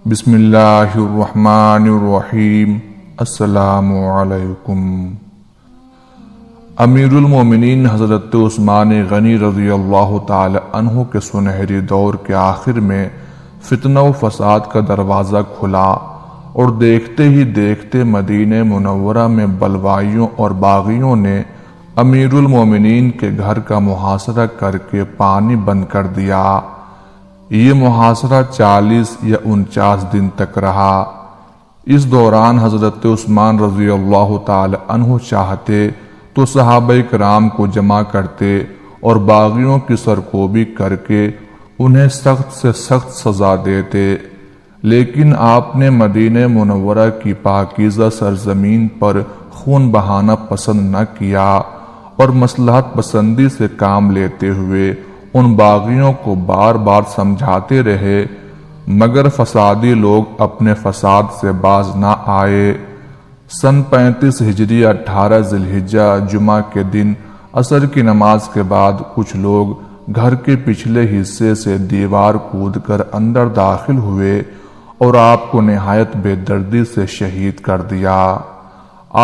بسم اللہ الرحمن الرحیم۔ السلام علیکم۔ امیر المومنین حضرت عثمان غنی رضی اللہ تعالی عنہ کے سنہری دور کے آخر میں فتنہ و فساد کا دروازہ کھلا اور دیکھتے ہی دیکھتے مدینہ منورہ میں بلوائیوں اور باغیوں نے امیر المومنین کے گھر کا محاصرہ کر کے پانی بند کر دیا۔ یہ محاصرہ 40 یا 49 دن تک رہا۔ اس دوران حضرت عثمان رضی اللہ تعالی عنہ چاہتے تو صحابہ کرام کو جمع کرتے اور باغیوں کی سرکوبی کر کے انہیں سخت سے سخت سزا دیتے، لیکن آپ نے مدینہ منورہ کی پاکیزہ سرزمین پر خون بہانا پسند نہ کیا اور مصلحت پسندی سے کام لیتے ہوئے ان باغیوں کو بار بار سمجھاتے رہے، مگر فسادی لوگ اپنے فساد سے باز نہ آئے۔ سن 35 ہجری 18 ذی الحجہ جمعہ کے دن عصر کی نماز کے بعد کچھ لوگ گھر کے پچھلے حصے سے دیوار کود کر اندر داخل ہوئے اور آپ کو نہایت بے دردی سے شہید کر دیا۔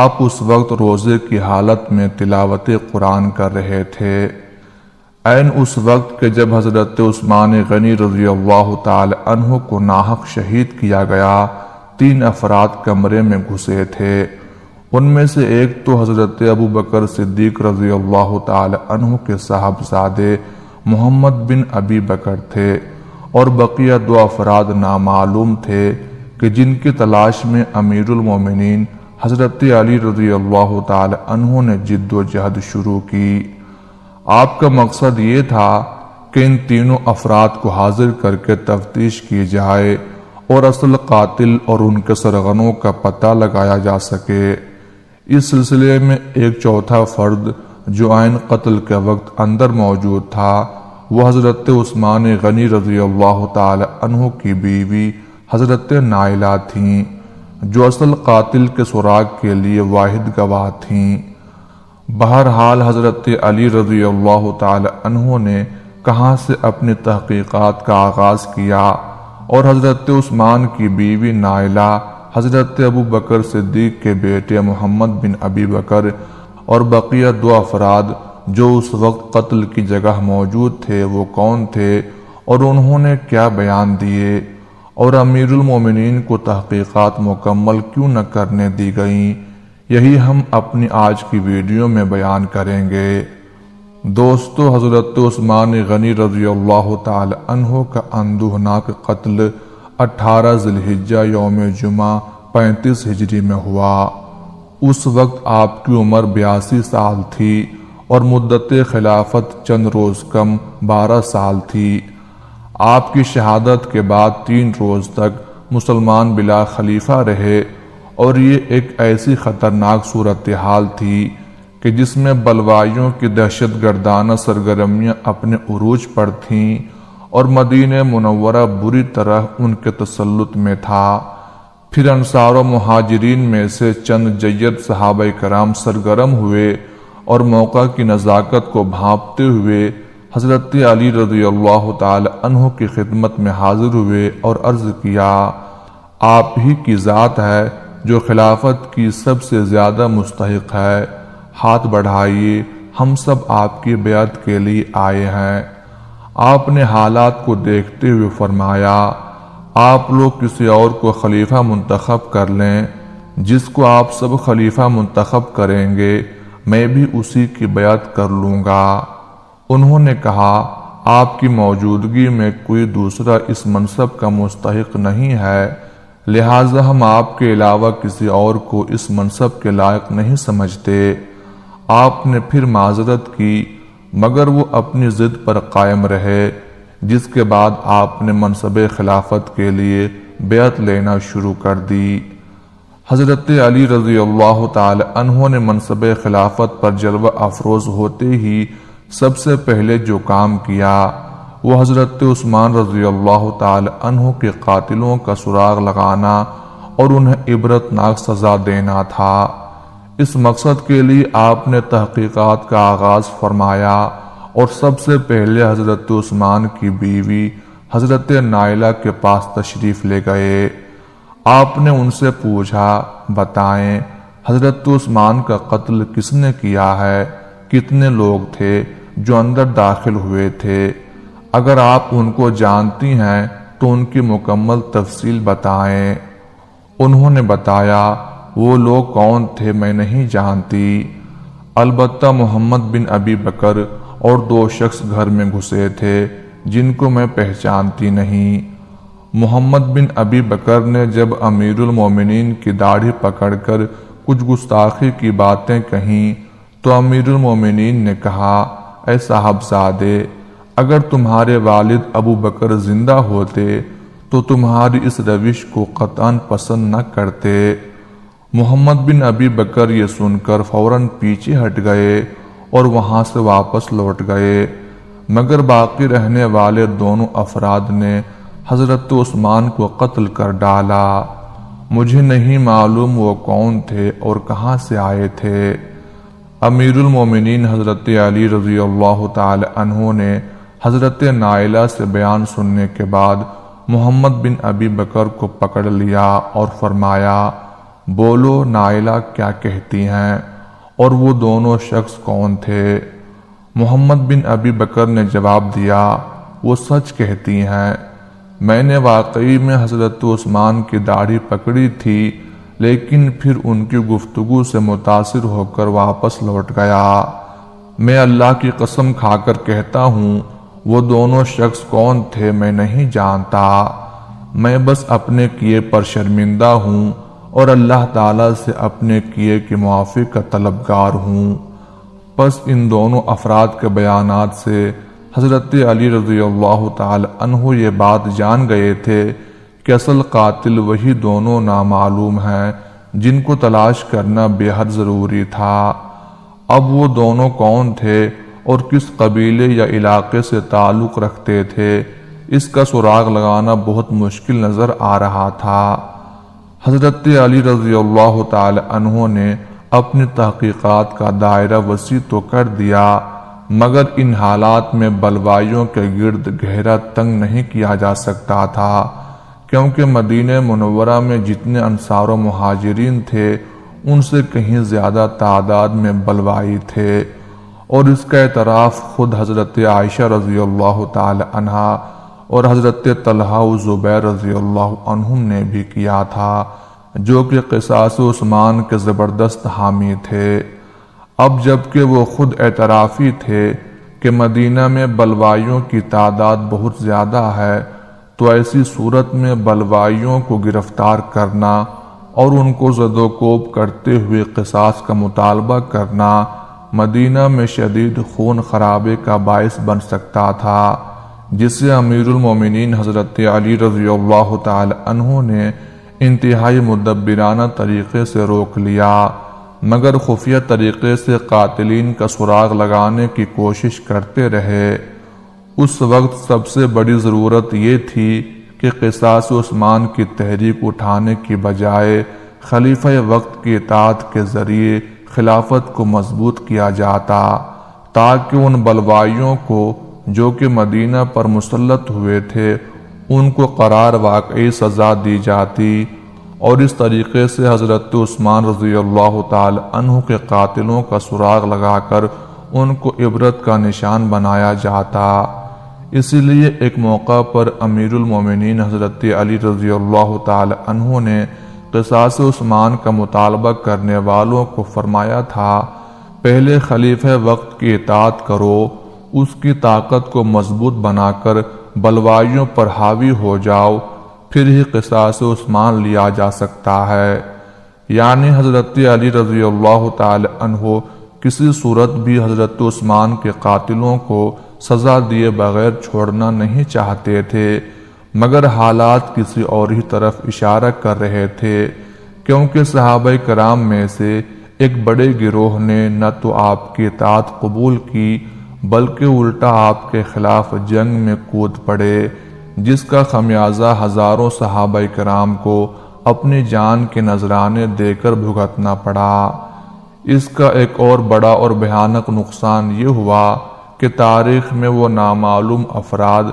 آپ اس وقت روزے کی حالت میں تلاوت قرآن کر رہے تھے۔ عین اس وقت کہ جب حضرت عثمان غنی رضی اللہ تعالی عنہ کو ناحق شہید کیا گیا، 3 افراد کمرے میں گھسے تھے۔ ان میں سے ایک تو حضرت ابوبکر صدیق رضی اللہ تعالی عنہ کے صاحبزادے محمد بن ابی بکر تھے، اور بقیہ 2 افراد نامعلوم تھے کہ جن کی تلاش میں امیر المومنین حضرت علی رضی اللہ تعالی عنہ نے جد و جہد شروع کی۔ آپ کا مقصد یہ تھا کہ ان تینوں افراد کو حاضر کر کے تفتیش کی جائے اور اصل قاتل اور ان کے سرغنوں کا پتہ لگایا جا سکے۔ اس سلسلے میں ایک چوتھا فرد جو عین قتل کے وقت اندر موجود تھا، وہ حضرت عثمان غنی رضی اللہ تعالی عنہ کی بیوی حضرت نائلہ تھیں، جو اصل قاتل کے سراغ کے لیے واحد گواہ تھیں۔ بہرحال حضرت علی رضی اللہ تعالی عنہ نے کہاں سے اپنی تحقیقات کا آغاز کیا اور حضرت عثمان کی بیوی نائلہ حضرت ابوبکر صدیق کے بیٹے محمد بن ابی بکر اور بقیہ 2 افراد جو اس وقت قتل کی جگہ موجود تھے وہ کون تھے اور انہوں نے کیا بیان دیے، اور امیر المومنین کو تحقیقات مکمل کیوں نہ کرنے دی گئیں، یہی ہم اپنی آج کی ویڈیو میں بیان کریں گے۔ دوستو، حضرت عثمان غنی رضی اللہ تعالی عنہ کا اندوہناک قتل 18 ذی الحجہ یوم جمعہ 35 ہجری میں ہوا۔ اس وقت آپ کی عمر 82 سال تھی اور مدت خلافت چند روز کم 12 سال تھی۔ آپ کی شہادت کے بعد 3 روز تک مسلمان بلا خلیفہ رہے، اور یہ ایک ایسی خطرناک صورتحال تھی کہ جس میں بلوائیوں کی دہشت گردانہ سرگرمیاں اپنے عروج پر تھیں اور مدینہ منورہ بری طرح ان کے تسلط میں تھا۔ پھر انصار و مہاجرین میں سے چند جید صحابہ کرام سرگرم ہوئے اور موقع کی نزاکت کو بھانپتے ہوئے حضرت علی رضی اللہ تعالی عنہ کی خدمت میں حاضر ہوئے اور عرض کیا، آپ ہی کی ذات ہے جو خلافت کی سب سے زیادہ مستحق ہے، ہاتھ بڑھائیے، ہم سب آپ کی بیعت کے لیے آئے ہیں۔ آپ نے حالات کو دیکھتے ہوئے فرمایا، آپ لوگ کسی اور کو خلیفہ منتخب کر لیں، جس کو آپ سب خلیفہ منتخب کریں گے میں بھی اسی کی بیعت کر لوں گا۔ انہوں نے کہا، آپ کی موجودگی میں کوئی دوسرا اس منصب کا مستحق نہیں ہے، لہٰذا ہم آپ کے علاوہ کسی اور کو اس منصب کے لائق نہیں سمجھتے۔ آپ نے پھر معذرت کی، مگر وہ اپنی ضد پر قائم رہے، جس کے بعد آپ نے منصب خلافت کے لیے بیعت لینا شروع کر دی۔ حضرت علی رضی اللہ تعالی عنہ نے منصب خلافت پر جلوہ افروز ہوتے ہی سب سے پہلے جو کام کیا وہ حضرت عثمان رضی اللہ تعالی عنہ کے قاتلوں کا سراغ لگانا اور انہیں عبرتناک سزا دینا تھا۔ اس مقصد کے لیے آپ نے تحقیقات کا آغاز فرمایا اور سب سے پہلے حضرت عثمان کی بیوی حضرت نائلہ کے پاس تشریف لے گئے۔ آپ نے ان سے پوچھا، بتائیں حضرت عثمان کا قتل کس نے کیا ہے؟ کتنے لوگ تھے جو اندر داخل ہوئے تھے؟ اگر آپ ان کو جانتی ہیں تو ان کی مکمل تفصیل بتائیں۔ انہوں نے بتایا، وہ لوگ کون تھے میں نہیں جانتی، البتہ محمد بن ابی بکر اور 2 شخص گھر میں گھسے تھے جن کو میں پہچانتی نہیں۔ محمد بن ابی بکر نے جب امیر المومنین کی داڑھی پکڑ کر کچھ گستاخی کی باتیں کہیں تو امیر المومنین نے کہا، اے صاحبزادے، اگر تمہارے والد ابو بکر زندہ ہوتے تو تمہاری اس روش کو قطعاً پسند نہ کرتے۔ محمد بن ابی بکر یہ سن کر فوراً پیچھے ہٹ گئے اور وہاں سے واپس لوٹ گئے، مگر باقی رہنے والے دونوں افراد نے حضرت عثمان کو قتل کر ڈالا۔ مجھے نہیں معلوم وہ کون تھے اور کہاں سے آئے تھے۔ امیر المومنین حضرت علی رضی اللہ تعالی عنہ نے حضرت نائلہ سے بیان سننے کے بعد محمد بن ابی بکر کو پکڑ لیا اور فرمایا، بولو نائلہ کیا کہتی ہیں اور وہ دونوں شخص کون تھے؟ محمد بن ابی بکر نے جواب دیا، وہ سچ کہتی ہیں، میں نے واقعی میں حضرت عثمان کی داڑھی پکڑی تھی لیکن پھر ان کی گفتگو سے متاثر ہو کر واپس لوٹ گیا۔ میں اللہ کی قسم کھا کر کہتا ہوں وہ دونوں شخص کون تھے میں نہیں جانتا، میں بس اپنے کیے پر شرمندہ ہوں اور اللہ تعالیٰ سے اپنے کیے کی معافی کا طلبگار ہوں۔ پس ان دونوں افراد کے بیانات سے حضرت علی رضی اللہ تعالی عنہ یہ بات جان گئے تھے کہ اصل قاتل وہی دونوں نامعلوم ہیں جن کو تلاش کرنا بے حد ضروری تھا۔ اب وہ دونوں کون تھے اور کس قبیلے یا علاقے سے تعلق رکھتے تھے، اس کا سراغ لگانا بہت مشکل نظر آ رہا تھا۔ حضرت علی رضی اللہ تعالی عنہ نے اپنی تحقیقات کا دائرہ وسیع تو کر دیا، مگر ان حالات میں بلوائیوں کے گرد گہرا تنگ نہیں کیا جا سکتا تھا، کیونکہ مدینہ منورہ میں جتنے انصار و مہاجرین تھے ان سے کہیں زیادہ تعداد میں بلوائی تھے، اور اس کا اعتراف خود حضرت عائشہ رضی اللہ تعالی عنہا اور حضرت طلحہ و زبیر رضی اللہ عنہم نے بھی کیا تھا، جو کہ قصاص عثمان کے زبردست حامی تھے۔ اب جبکہ وہ خود اعترافی تھے کہ مدینہ میں بلوائیوں کی تعداد بہت زیادہ ہے، تو ایسی صورت میں بلوائیوں کو گرفتار کرنا اور ان کو زد و کوب کرتے ہوئے قصاص کا مطالبہ کرنا مدینہ میں شدید خون خرابے کا باعث بن سکتا تھا، جسے امیر المومنین حضرت علی رضی اللہ تعالی عنہ نے انتہائی مدبرانہ طریقے سے روک لیا، مگر خفیہ طریقے سے قاتلین کا سراغ لگانے کی کوشش کرتے رہے۔ اس وقت سب سے بڑی ضرورت یہ تھی کہ قصاص عثمان کی تحریک اٹھانے کی بجائے خلیفہ وقت کی اطاعت کے ذریعے خلافت کو مضبوط کیا جاتا، تاکہ ان بلوائیوں کو جو کہ مدینہ پر مسلط ہوئے تھے ان کو قرار واقعی سزا دی جاتی، اور اس طریقے سے حضرت عثمان رضی اللہ تعالی عنہ کے قاتلوں کا سراغ لگا کر ان کو عبرت کا نشان بنایا جاتا۔ اسی لیے ایک موقع پر امیر المومنین حضرت علی رضی اللہ تعالی عنہ نے قصاص عثمان کا مطالبہ کرنے والوں کو فرمایا تھا، پہلے خلیفہ وقت کی اطاعت کرو، اس کی طاقت کو مضبوط بنا کر بلوائیوں پر حاوی ہو جاؤ، پھر ہی قصاص عثمان لیا جا سکتا ہے۔ یعنی حضرت علی رضی اللہ تعالی عنہ کسی صورت بھی حضرت عثمان کے قاتلوں کو سزا دیے بغیر چھوڑنا نہیں چاہتے تھے، مگر حالات کسی اور ہی طرف اشارہ کر رہے تھے، کیونکہ صحابہ کرام میں سے ایک بڑے گروہ نے نہ تو آپ کی اطاعت قبول کی بلکہ الٹا آپ کے خلاف جنگ میں کود پڑے، جس کا خمیازہ ہزاروں صحابہ کرام کو اپنی جان کے نذرانے دے کر بھگتنا پڑا۔ اس کا ایک اور بڑا اور بھیانک نقصان یہ ہوا کہ تاریخ میں وہ نامعلوم افراد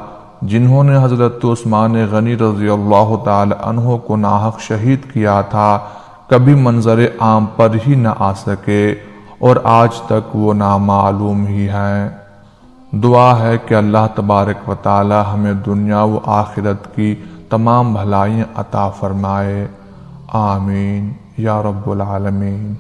جنہوں نے حضرت عثمان غنی رضی اللہ تعالی عنہ کو ناحق شہید کیا تھا کبھی منظر عام پر ہی نہ آ سکے اور آج تک وہ نامعلوم ہی ہیں۔ دعا ہے کہ اللہ تبارک و تعالی ہمیں دنیا و آخرت کی تمام بھلائیاں عطا فرمائے، آمین یا رب العالمین۔